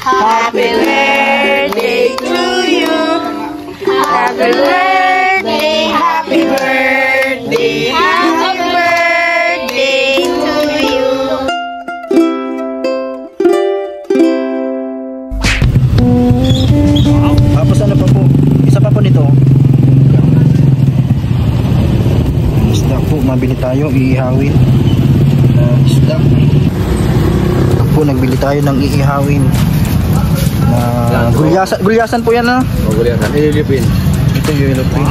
Happy birthday to you. Happy birthday, happy birthday, happy birthday to you. Tapos ano pa po? Isa pa po nito. Isda po, mabili tayo, iihawin. Isda. Po, nagbili tayo ng iihawin. Gulyasan po yan, ha? O, gulyasan. Ililipin. Ito yung ilipin.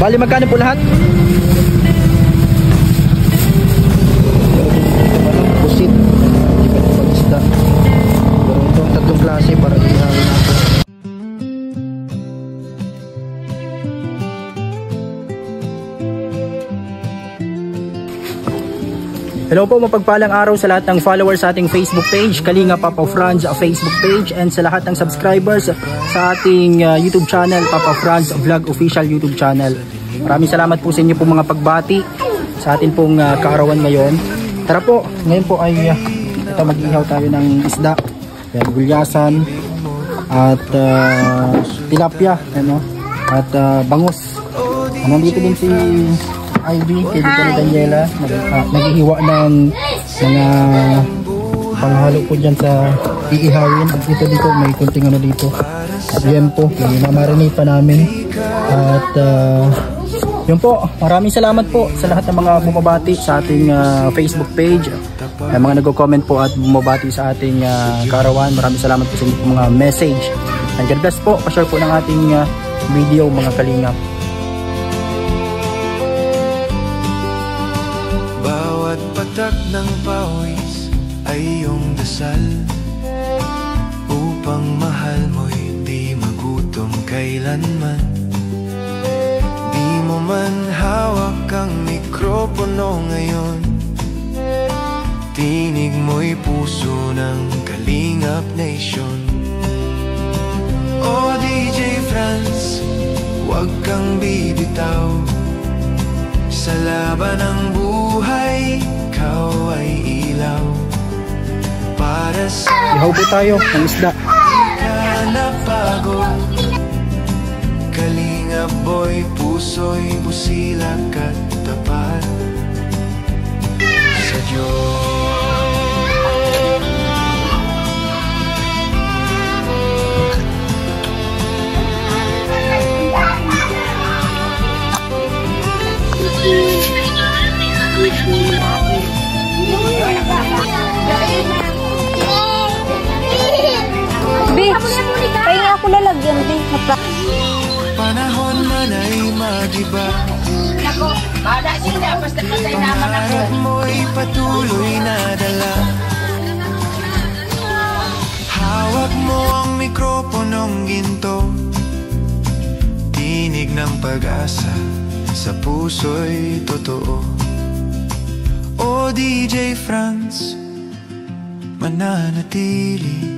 Bali, magkano po lahat? Pusit. Isda. Pero itong tatlong klase para iihawin natin. Hello po, mapagpalang araw sa lahat ng followers sa ating Facebook page, Kalinga Papa Franz Facebook page, and sa lahat ng subscribers sa ating YouTube channel, Papa Franz Vlog Official YouTube channel. Maraming salamat po sa inyo po mga pagbati sa atin pong kaarawan ngayon. Tara po, ngayon po ay ito, mag-ihaw tayo ng isda, gulyasan at tilapia, ano, at bangus. Nandito din si Ivy, kay Dito Daniela, naghihiwa ng mga panghalo po dyan sa iihawin. At dito may kunting ano dito, liempo, mamarinate pa namin. At yun po, maraming salamat po sa lahat ng mga bumabati sa ating Facebook page, mga nagko-comment po at bumabati sa ating kaarawan. Maraming salamat po sa inyo mga message. And God bless po, pa-share po ng ating video mga kalingap. Patak ng pawis ay iyong dasal upang mahal mo'y di magutom kailanman. Di mo man hawak ang mikropono ngayon, tinig mo'y puso ng Kalingap Nation. O DJ Franz, huwag kang bibitaw sa laban ng buhay. Ikaw ay ilaw para sa ihaw po tayo ng isda. Napagod Kalingap boy, puso'y busilak at tapat sa Diyos. Kaya ako lalagyan din. Panahon man ay magiba, pangarap mo'y patuloy na dala. Hawak mo ang mikroponong ginto, tinig ng pag-asa sa puso'y totoo. O DJ Franz, mananatili,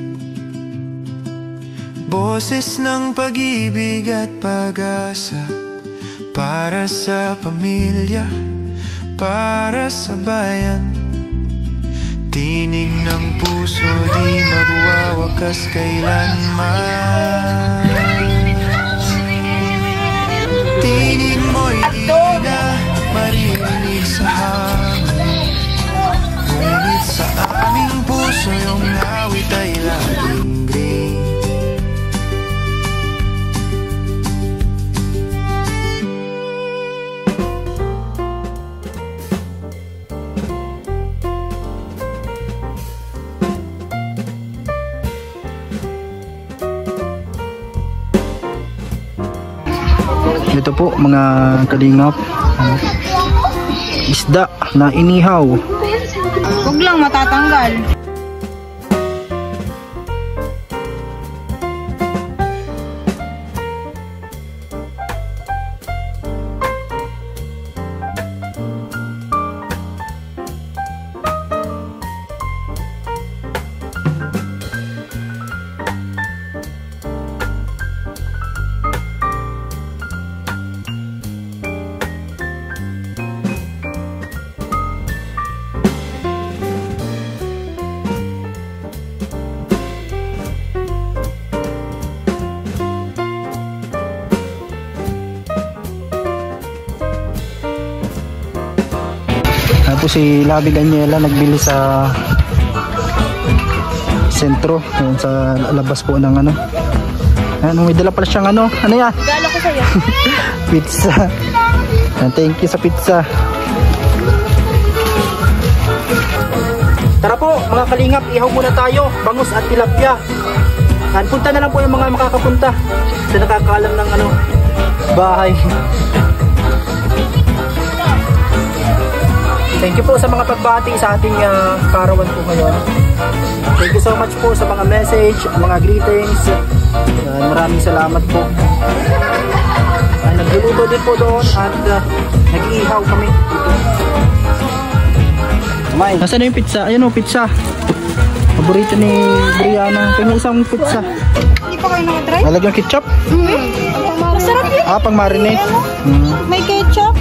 boses ng pag-ibig at pag-asa para sa pamilya, para sa bayan. Tinig ng puso, di magwawakas kailanman. Tinig mo'y di na maririnig sa hangin, ngunit sa aming puso yung awit ay laging green. Ito po mga kalingap, isda na inihaw. Huwag lang matatanggal. po si Labi Daniela nagbili sa sentro, yun, sa labas po ng ano. Ano, may dala pala siyang ano yan? Galo ko sa'yo. Pizza. Thank you sa pizza. Tara po mga kalingap, ihaw muna tayo, bangus at tilapia. Punta na lang po yung mga makakapunta sa nakakaalam ng ano, bahay. Thank you po sa mga pagbati sa ating karawan po ngayon. Thank you so much po sa mga message, mga greetings. Maraming salamat po. Nagluluto din po doon at nag-iihaw kami dito. Nasaan na yung pizza? Ayun o, pizza. Paborito ni Brianna. Tingnan isang pizza. Hindi pa kayo nakatry? Lalagyan ketchup? Masarap yun. Pang marinate. May ketchup.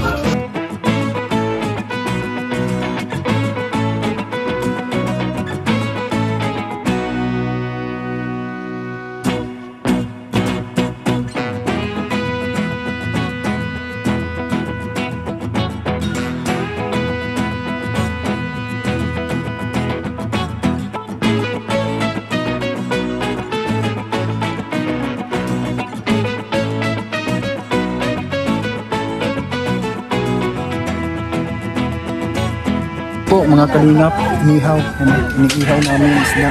Po mga kalingap, inihaw. Iniihaw namin yung isda.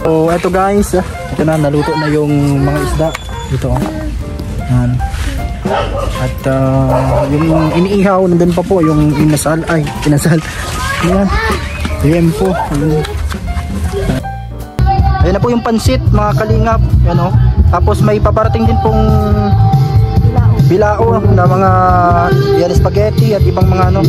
So eto guys, ito na, naluto na yung mga isda dito. Yan. At yung iniihaw nandun pa po yung inasal, pinasal. Yan. Ayan po. Ayan na po yung pansit mga kalingap, ano. Tapos may paparating din pong bilao na mga yan, spaghetti at ibang mga ano.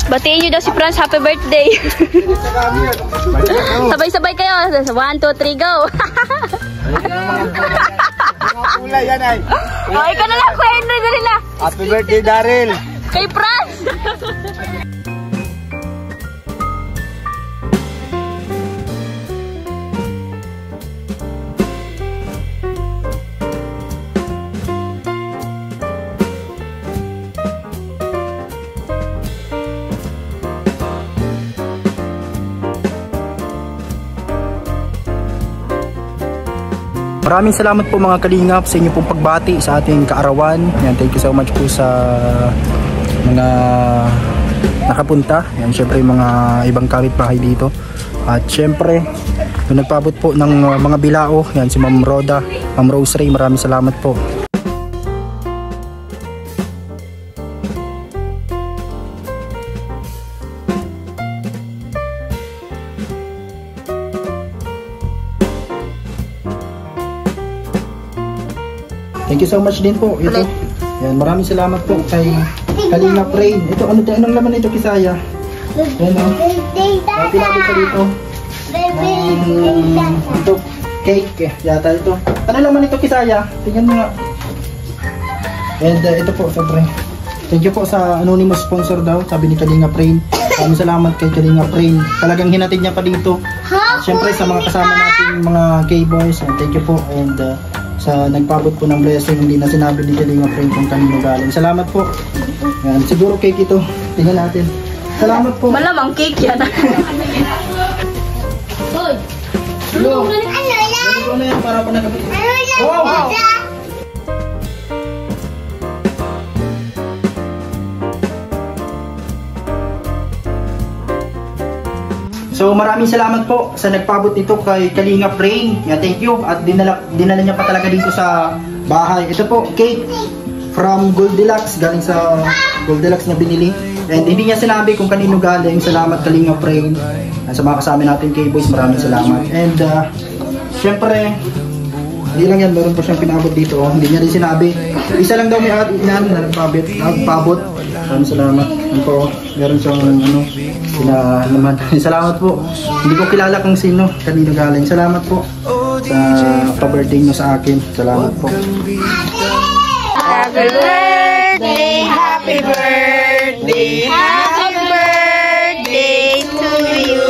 Batiin nyo daw si Franz, happy birthday. Sabay-sabay kayo. 1, 2, 3, go. Kulay yan ay. Oh, ikaw na lang, Kuya Henry, dali na. Happy birthday, Daryl. Kay Franz. Maraming salamat po mga kalingap sa inyo pong pagbati sa ating kaarawan. Yan, thank you so much po sa mga nakapunta. Yan, syempre mga ibang kapitbahay dito. At syempre, yung nagpabot po ng mga bilao, yan si Ma'am Roda, Ma'am Rose Ray, maraming salamat po. Thank you so much din po. Ito. Yan, maraming salamat po kay Kalinga Rain. Ito, anong laman nito, Kisaya? Yan o. Pinabot pa dito. Ito, cake. Yata ito. Ano laman nito, Kisaya? Tingnan mo nga. And ito po, syempre. Thank you po sa anonymous sponsor daw. Sabi ni Kalinga Rain. Maraming salamat kay Kalinga Rain. Talagang hinatid niya pa dito. Syempre sa mga kasama nating mga K-boys. Thank you po. And sa nagpabot po ng blessing, hindi na sinabi ni Kalinga Friend kung kanino galing. Salamat po. Yan, siguro cake ito. Tingnan natin. Salamat po. Malamang cake yan. Hoy! Hello! Ano na yan para pa nagkabit? Wow! So maraming salamat po sa nagpabot nito kay Kalinga Rain. Yeah, thank you. At dinala niya pa talaga dito sa bahay. Ito po, cake from Goldilocks. Galing sa Goldilocks na binili. And hindi niya sinabi kung kanino galing. Salamat Kalinga Rain. Sa mga kasama natin K-Boys, maraming salamat. And syempre, hindi lang yan. Meron po siyang pinabot dito. Hindi niya rin sinabi. Isa lang daw may yan na nagpabot. Maraming salamat. Ano po, meron siyang sila naman. Salamat po. Hindi ko kilala kung sino, kanino galing. Salamat po sa pa-birthday nyo sa akin. Salamat po. Happy birthday, happy birthday, happy birthday to you.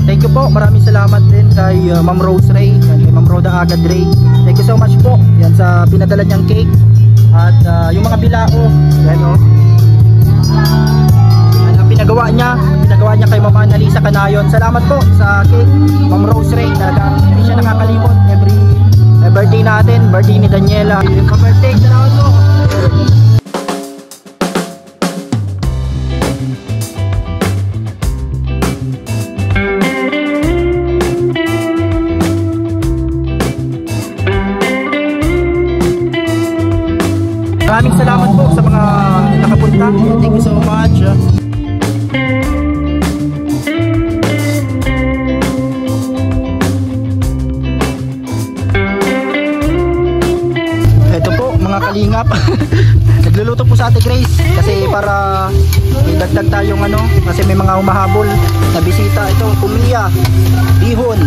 Thank you po. Maraming salamat din kay Ma'am Rose Ray, kay Ma'am Roda Agad Ray. Thank you so much po. Yan sa pinadala niyang cake. At yung mga bilao, yan o. Ang pinagawa niya kay Ma'am Annalisa Canayon. Salamat po sa cake, Ma'am Rose Ray. Talagang hindi siya nakakalimot every birthday natin, birthday ni Daniela. Yung pa-birthday, salamat po. Maraming salamat po sa mga nakapunta. Thank you so much. Ito po mga kalingap. Nagluluto po sa Ate Grace kasi para idagdag tayong kasi may mga humahabol na bisita. Ito, kumiya, bihon.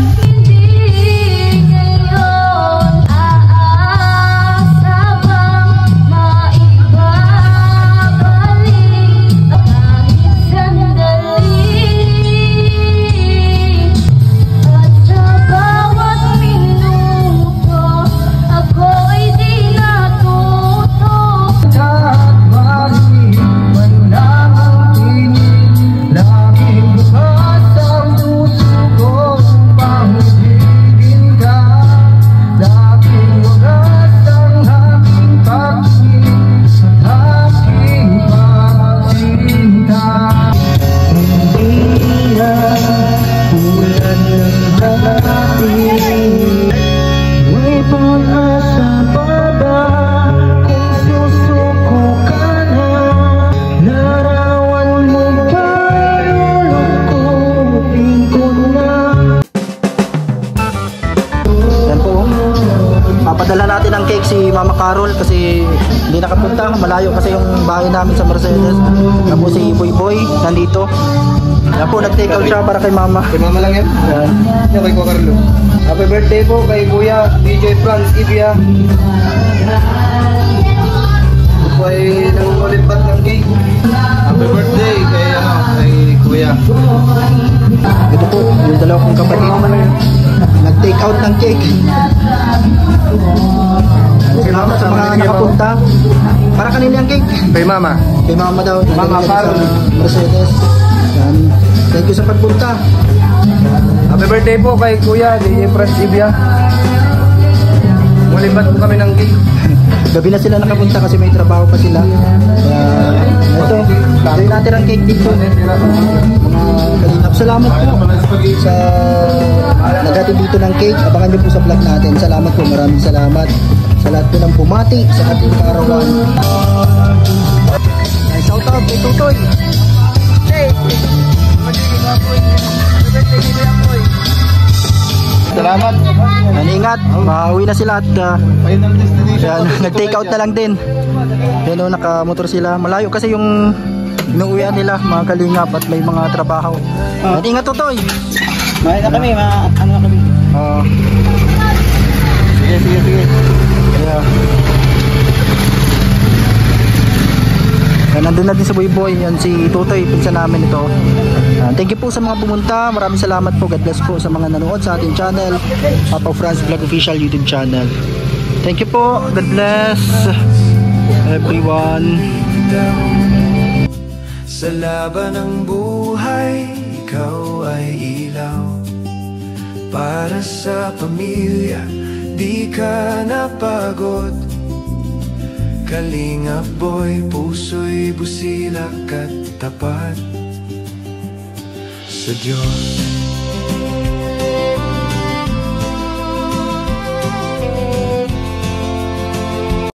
Papadala natin ang cake si Mama Carol kasi hindi nakapunta, malayo kasi yung bahay namin sa Mercedes. Tapos si Boy Boy, nandito. Yan po, nag-take out siya para kay mama. Kay mama lang yan? Yan. Yan kay Kuya Carlo. Happy birthday po kay Kuya DJ Franz Ibia. Ito po ay nangulipat ng cake. Happy birthday kay Kuya. Ito po, yung dalawa kong kapatid. Nag-take out ng cake. Salamat sa mga nakapunta. Para kanina yung cake. Kay mama. Kay mama daw. Mama, Nagaling para. sa Mercedes. Yan. Thank you sa pagpunta. Happy birthday po kay Kuya DJ Franz Ibia. Mulipat po kami ng cake. Gabi na sila nakapunta kasi may trabaho pa sila. Ito, gawin natin ang cake dito. Mga kalingap. Salamat po sa naghatid dito ng cake. Abangan nyo po sa vlog natin. Salamat po, maraming salamat sa lahat po ng bumati sa ating karawan. Shout out kay Tutoy. Salamat. Ingat, makauwi na sila at Final destination. nag-take out na lang din. Yan o, nakamotor sila. Malayo kasi yung inuuwian nila, mga kalingap at may mga trabaho. At ingat Tutoy. May na kami, ano na kami. Sige. Yeah. Nandun na din sa Boyboy, yan si Tutoy, pinsan namin ito. Thank you po sa mga pumunta, maraming salamat po, God bless po sa mga nanood sa ating channel, Papa Franz Vlog Official YouTube channel. Thank you po, God bless everyone. Sa laban ng buhay, ikaw ay ilaw. Para sa pamilya, di ka napagod. Kalingap boy, puso'y busilak at tapat sa Diyos.